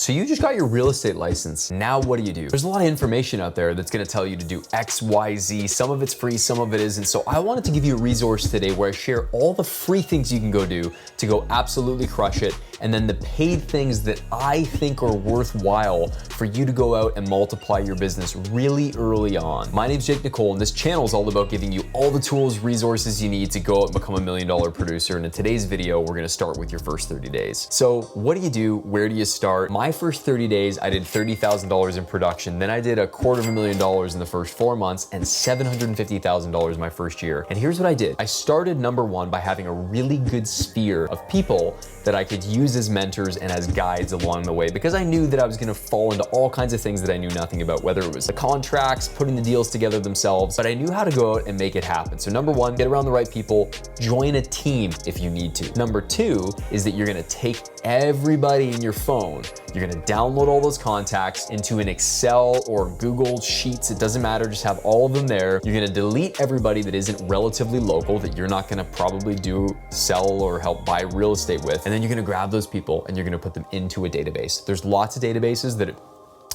So you just got your real estate license. Now what do? There's a lot of information out there that's gonna tell you to do X, Y, Z. Some of it's free, some of it isn't. So I wanted to give you a resource today where I share all the free things you can go do to go absolutely crush it, and then the paid things that I think are worthwhile for you to go out and multiply your business really early on. My name's Nicolle, and this channel is all about giving you all the tools, resources you need to go out and become $1 million producer. And in today's video, we're gonna start with your first 30 days. So what do? Where do you start? My first 30 days, I did $30,000 in production. Then I did $250,000 in the first 4 months and $750,000 my first year. And here's what I did. I started number one by having a really good sphere of people that I could use as mentors and as guides along the way, because I knew that I was gonna fall into all kinds of things that I knew nothing about, whether it was the contracts, putting the deals together themselves, but I knew how to go out and make it happen. So number one, get around the right people, join a team if you need to. Number two is that you're gonna take everybody in your phone, you're gonna download all those contacts into an Excel or Google Sheets, it doesn't matter, just have all of them there. You're gonna delete everybody that isn't relatively local, that you're not gonna probably sell or help buy real estate with. And then you're gonna grab those people and you're gonna put them into a database. There's lots of databases that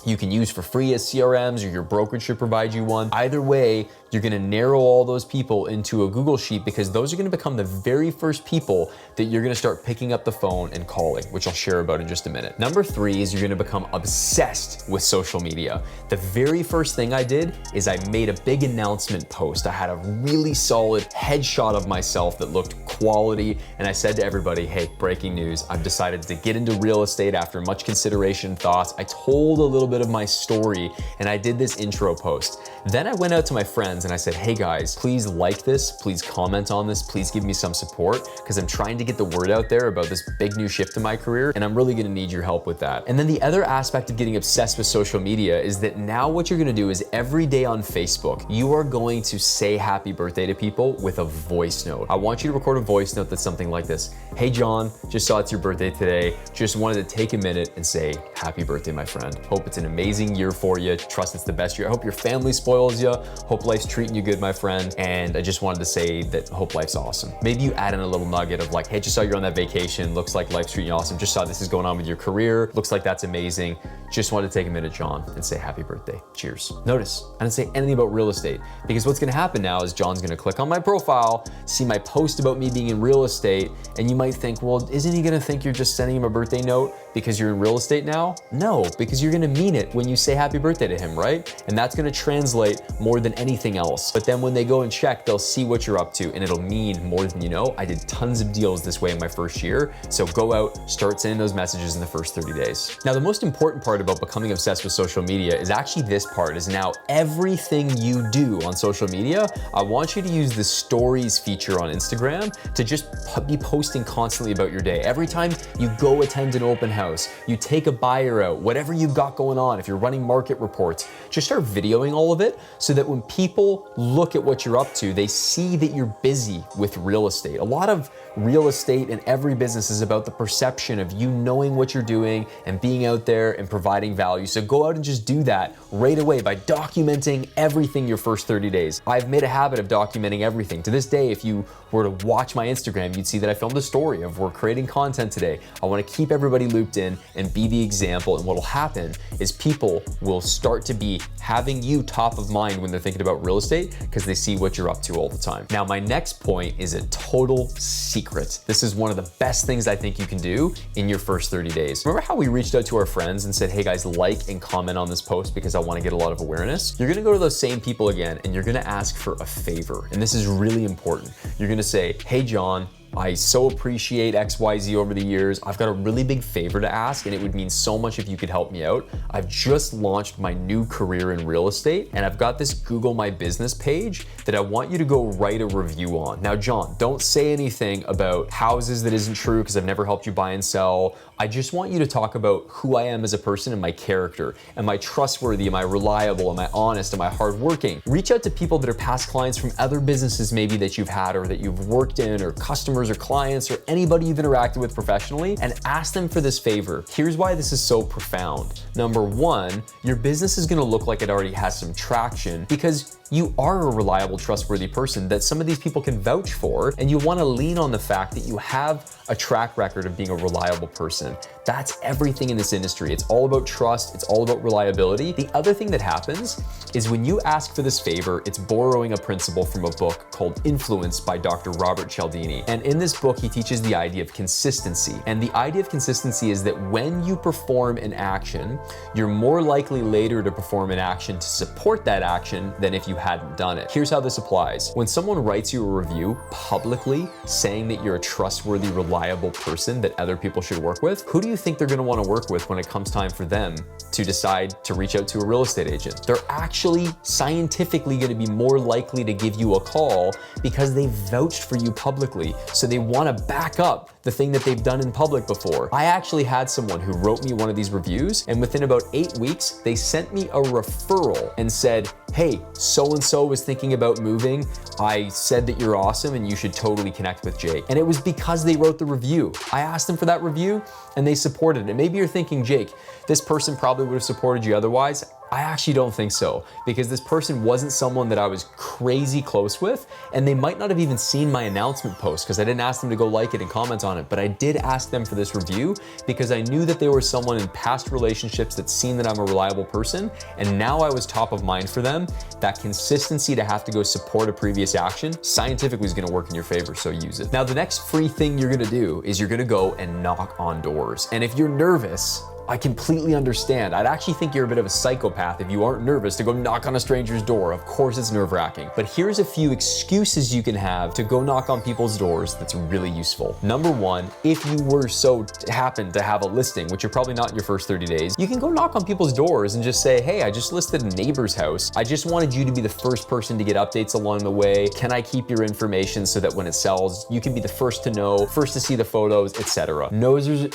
you can use for free as CRMs, or your brokerage should provide you one. Either way, you're gonna narrow all those people into a Google Sheet, because those are gonna become the very first people that you're gonna start picking up the phone and calling, which I'll share about in just a minute. Number three is you're gonna become obsessed with social media. The very first thing I did is I made a big announcement post. I had a really solid headshot of myself that looked quality, and I said to everybody, hey, breaking news, I've decided to get into real estate after much consideration and thoughts. I told a little bit of my story, and I did this intro post. Then I went out to my friends and I said, hey guys, please like this, please comment on this, please give me some support, because I'm trying to get the word out there about this big new shift in my career, and I'm really gonna need your help with that. And then the other aspect of getting obsessed with social media is that now what you're gonna do is every day on Facebook, you are going to say happy birthday to people with a voice note. I want you to record a voice note that's something like this. Hey John, just saw it's your birthday today. Just wanted to take a minute and say happy birthday, my friend. Hope it's an amazing year for you. Trust it's the best year. I hope your family spoils you. Hope life's treating you good, my friend. And I just wanted to say that hope life's awesome. Maybe you add in a little nugget of like, hey, just saw you're on that vacation. Looks like life's treating you awesome. Just saw this is going on with your career. Looks like that's amazing. Just wanted to take a minute, John, and say happy birthday. Cheers. Notice, I didn't say anything about real estate, because what's gonna happen now is John's gonna click on my profile, see my post about me being in real estate, and you might think, well, isn't he gonna think you're just sending him a birthday note because you're in real estate now? No, because you're gonna mean it when you say happy birthday to him, right? And that's gonna translate more than anything else. But then when they go and check, they'll see what you're up to, and it'll mean more than you know. I did tons of deals this way in my first year. So go out, start sending those messages in the first 30 days. Now, the most important part about becoming obsessed with social media is actually this part, is now everything you do on social media, I want you to use the stories feature on Instagram to just be posting constantly about your day. Every time you go attend an open house, you take a buyer out, whatever you've got going on, if you're running market reports, just start videoing all of it, so that when people look at what you're up to, they see that you're busy with real estate. A lot of real estate and every business is about the perception of you knowing what you're doing and being out there and providing value. So go out and just do that right away by documenting everything your first 30 days. I've made a habit of documenting everything. To this day, if you were to watch my Instagram, you'd see that I filmed a story of we're creating content today. I want to keep everybody looped in and be the example. And what'll happen is people will start to be having you top of mind when they're thinking about real estate, because they see what you're up to all the time. Now, my next point is a total secret. This is one of the best things I think you can do in your first 30 days. Remember how we reached out to our friends and said, hey guys, like and comment on this post because I want to get a lot of awareness? You're going to go to those same people again, and you're going to ask for a favor. And this is really important. You're going to say, hey John, I so appreciate XYZ over the years. I've got a really big favor to ask, and it would mean so much if you could help me out. I've just launched my new career in real estate, and I've got this Google My Business page that I want you to go write a review on. Now, John, don't say anything about houses that isn't true, because I've never helped you buy and sell. I just want you to talk about who I am as a person and my character. Am I trustworthy? Am I reliable? Am I honest? Am I hardworking? Reach out to people that are past clients from other businesses maybe that you've had or that you've worked in, or customers or clients or anybody you've interacted with professionally, and ask them for this favor. Here's why this is so profound. Number one, your business is gonna look like it already has some traction because you are a reliable, trustworthy person that some of these people can vouch for, and you want to lean on the fact that you have a track record of being a reliable person. That's everything in this industry. It's all about trust. It's all about reliability. The other thing that happens is when you ask for this favor, it's borrowing a principle from a book called Influence by Dr. Robert Cialdini. And in this book, he teaches the idea of consistency. And the idea of consistency is that when you perform an action, you're more likely later to perform an action to support that action than if you hadn't done it. Here's how this applies. When someone writes you a review publicly saying that you're a trustworthy, reliable person that other people should work with, who do you think they're gonna wanna work with when it comes time for them to decide to reach out to a real estate agent? They're actually scientifically gonna be more likely to give you a call because they vouched for you publicly. So they wanna back up the thing that they've done in public before. I actually had someone who wrote me one of these reviews, and within about 8 weeks, they sent me a referral and said, hey, so-and-so was thinking about moving. I said that you're awesome and you should totally connect with Jake. And it was because they wrote the review. I asked them for that review and they supported it. And maybe you're thinking, Jake, this person probably would have supported you otherwise. I actually don't think so, because this person wasn't someone that I was crazy close with, and they might not have even seen my announcement post because I didn't ask them to go like it and comment on it, but I did ask them for this review because I knew that they were someone in past relationships that's seen that I'm a reliable person, and now I was top of mind for them. That consistency to have to go support a previous action scientifically is gonna work in your favor, so use it. Now, the next free thing you're gonna do is you're gonna go and knock on doors. And if you're nervous, I completely understand. I'd actually think you're a bit of a psychopath if you aren't nervous to go knock on a stranger's door. Of course it's nerve-wracking. But here's a few excuses you can have to go knock on people's doors that's really useful. Number one, if you were so happen to have a listing, which you're probably not in your first 30 days, you can go knock on people's doors and just say, hey, I just listed a neighbor's house. I just wanted you to be the first person to get updates along the way. Can I keep your information so that when it sells, you can be the first to know, first to see the photos, etc.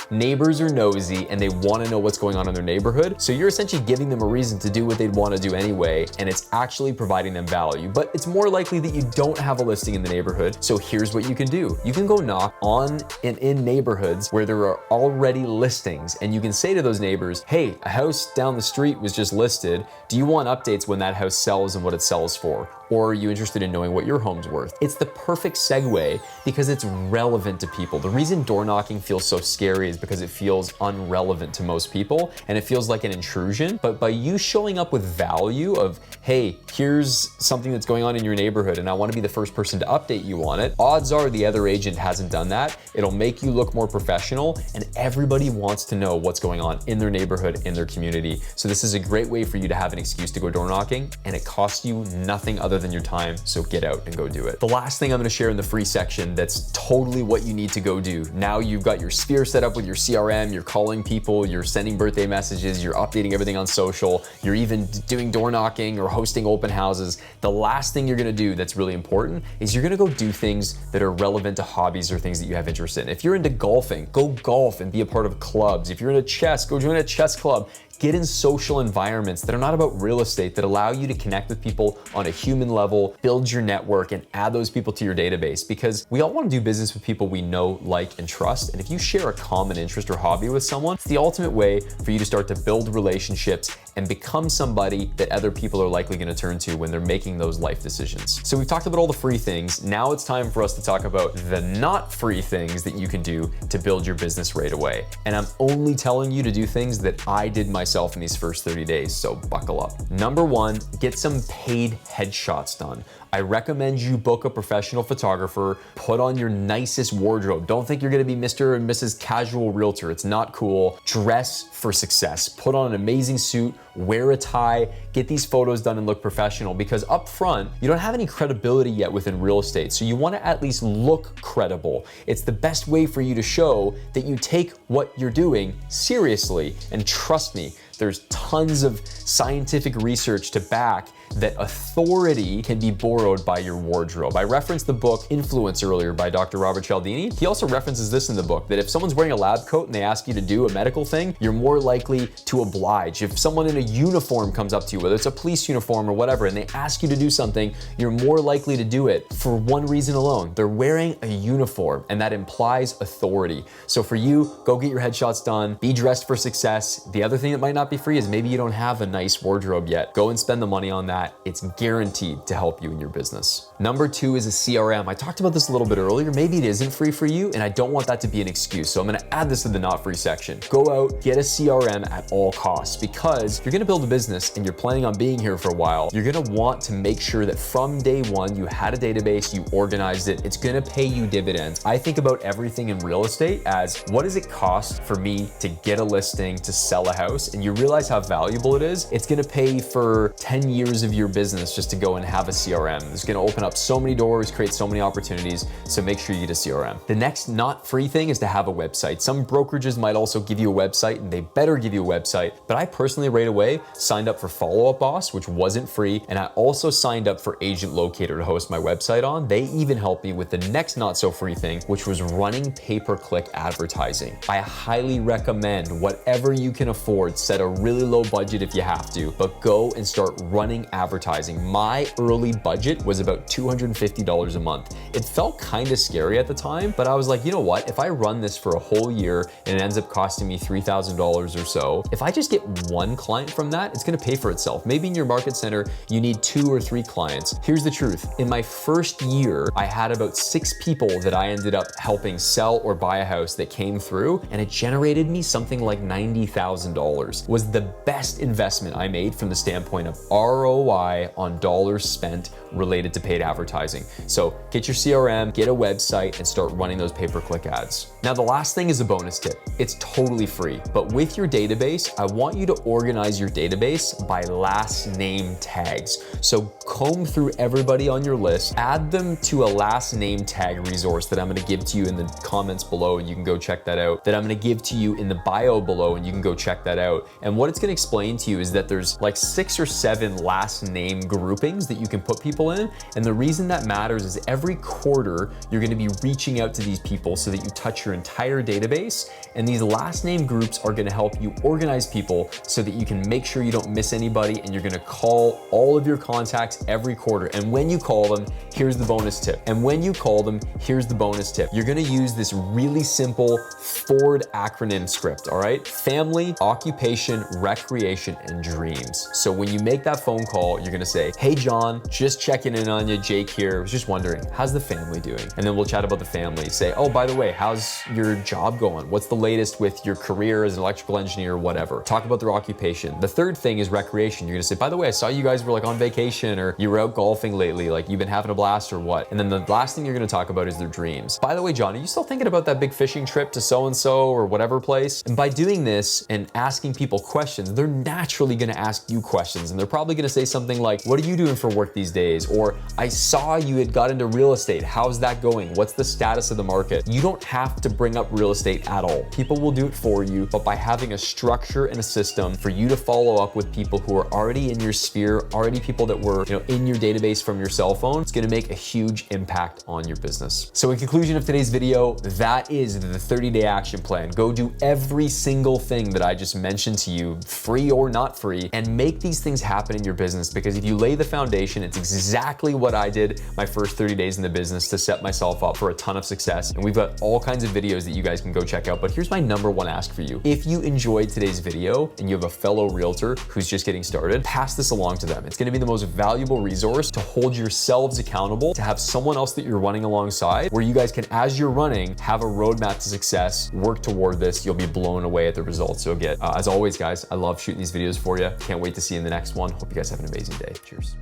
Neighbors are nosy and they want to know what's going on in their neighborhood. So you're essentially giving them a reason to do what they'd want to do anyway, and it's actually providing them value. But it's more likely that you don't have a listing in the neighborhood. So here's what you can do. You can go knock on and in neighborhoods where there are already listings, and you can say to those neighbors, hey, a house down the street was just listed. Do you want updates when that house sells and what it sells for? Or are you interested in knowing what your home's worth? It's the perfect segue because it's relevant to people. The reason door knocking feels so scary is because it feels unrelevant to most people and it feels like an intrusion. But by you showing up with value of, hey, here's something that's going on in your neighborhood and I want to be the first person to update you on it, odds are the other agent hasn't done that. It'll make you look more professional, and everybody wants to know what's going on in their neighborhood, in their community. So this is a great way for you to have an excuse to go door knocking, and it costs you nothing other than your time, so get out and go do it. The last thing I'm gonna share in the free section that's totally what you need to go do. Now you've got your sphere set up with your CRM, you're calling people, you're sending birthday messages, you're updating everything on social, you're even doing door knocking or hosting open houses. The last thing you're gonna do that's really important is you're gonna go do things that are relevant to hobbies or things that you have interest in. If you're into golfing, go golf and be a part of clubs. If you're into chess, go join a chess club. Get in social environments that are not about real estate, that allow you to connect with people on a human level, build your network, and add those people to your database. Because we all want to do business with people we know, like, and trust. And if you share a common interest or hobby with someone, it's the ultimate way for you to start to build relationships and become somebody that other people are likely going to turn to when they're making those life decisions. So we've talked about all the free things. Now it's time for us to talk about the not free things that you can do to build your business right away. And I'm only telling you to do things that I did myself in these first 30 days, so buckle up. Number one, get some paid headshots done. I recommend you book a professional photographer, put on your nicest wardrobe. Don't think you're gonna be Mr. and Mrs. Casual Realtor. It's not cool. Dress for success. Put on an amazing suit, wear a tie, get these photos done and look professional, because up front, you don't have any credibility yet within real estate. So you wanna at least look credible. It's the best way for you to show that you take what you're doing seriously. And trust me, there's tons of scientific research to back that authority can be borrowed by your wardrobe. I referenced the book Influence earlier by Dr. Robert Cialdini. He also references this in the book, that if someone's wearing a lab coat and they ask you to do a medical thing, you're more likely to oblige. If someone in a uniform comes up to you, whether it's a police uniform or whatever, and they ask you to do something, you're more likely to do it for one reason alone. They're wearing a uniform, and that implies authority. So for you, go get your headshots done, be dressed for success. The other thing that might not be free is maybe you don't have a nice wardrobe yet. Go and spend the money on that. that, it's guaranteed to help you in your business. Number 2 is a CRM. I talked about this a little bit earlier. Maybe it isn't free for you, and I don't want that to be an excuse. So I'm gonna add this to the not free section. Go out, get a CRM at all costs, because you're gonna build a business and you're planning on being here for a while. You're gonna want to make sure that from day one, you had a database, you organized it. It's gonna pay you dividends. I think about everything in real estate as, what does it cost for me to get a listing, to sell a house? And you realize how valuable it is. It's gonna pay for 10 years of your business just to go and have a CRM. It's gonna open up so many doors, create so many opportunities. So make sure you get a CRM. The next not free thing is to have a website. Some brokerages might also give you a website, and they better give you a website. But I personally right away signed up for Follow Up Boss, which wasn't free. And I also signed up for Agent Locator to host my website on. They even helped me with the next not so free thing, which was running pay-per-click advertising. I highly recommend whatever you can afford, set a really low budget if you have to, but go and start running advertising. My early budget was about $250 a month. It felt kind of scary at the time, but I was like, you know what? If I run this for a whole year and it ends up costing me $3,000 or so, if I just get one client from that, it's gonna pay for itself. Maybe in your market center, you need 2 or 3 clients. Here's the truth. In my first year, I had about 6 people that I ended up helping sell or buy a house that came through, and it generated me something like $90,000. Was the best investment I made from the standpoint of ROI on dollars spent related to paid advertising. So get your CRM, get a website, and start running those pay-per-click ads. Now, the last thing is a bonus tip. It's totally free, but with your database, I want you to organize your database by last name tags. So comb through everybody on your list, add them to a last name tag resource that I'm gonna give to you in the comments below, and you can go check that out, that I'm gonna give to you in the bio below, and you can go check that out. And what it's gonna explain to you is that there's like 6 or 7 last name groupings that you can put people in. And the reason that matters is every quarter, you're gonna be reaching out to these people so that you touch your entire database. And these last name groups are gonna help you organize people so that you can make sure you don't miss anybody, and you're gonna call all of your contacts every quarter. And when you call them, here's the bonus tip. And when you call them, here's the bonus tip. You're gonna use this really simple Ford acronym script, all right? Family, occupation, recreation, and dreams. So when you make that phone call, you're gonna say, hey John, just checking in on you, Jake here. I was just wondering, how's the family doing? And then we'll chat about the family. Say, oh, by the way, how's your job going? What's the latest with your career as an electrical engineer or whatever? Talk about their occupation. The third thing is recreation. You're gonna say, by the way, I saw you guys were like on vacation, or you were out golfing lately, like you've been having a blast or what? And then the last thing you're gonna talk about is their dreams. By the way, John, are you still thinking about that big fishing trip to so-and-so or whatever place? And by doing this and asking people questions, they're naturally gonna ask you questions, and they're probably gonna say something like, what are you doing for work these days? Or I saw you had got into real estate. How's that going? What's the status of the market? You don't have to bring up real estate at all. People will do it for you, but by having a structure and a system for you to follow up with people who are already in your sphere, already people that were, in your database from your cell phone, it's gonna make a huge impact on your business. So in conclusion of today's video, that is the 30-day action plan. Go do every single thing that I just mentioned to you, free or not free, and make these things happen in your business, because if you lay the foundation, it's exactly what I did my first 30 days in the business to set myself up for a ton of success. And we've got all kinds of videos that you guys can go check out. But here's my #1 ask for you. If you enjoyed today's video and you have a fellow realtor who's just getting started, pass this along to them. It's gonna be the most valuable resource to hold yourselves accountable, to have someone else that you're running alongside, where you guys can, as you're running, have a roadmap to success, work toward this. You'll be blown away at the results you'll get. As always, guys, I love shooting these videos for you. Can't wait to see you in the next one. Hope you guys have an amazing day. Cheers.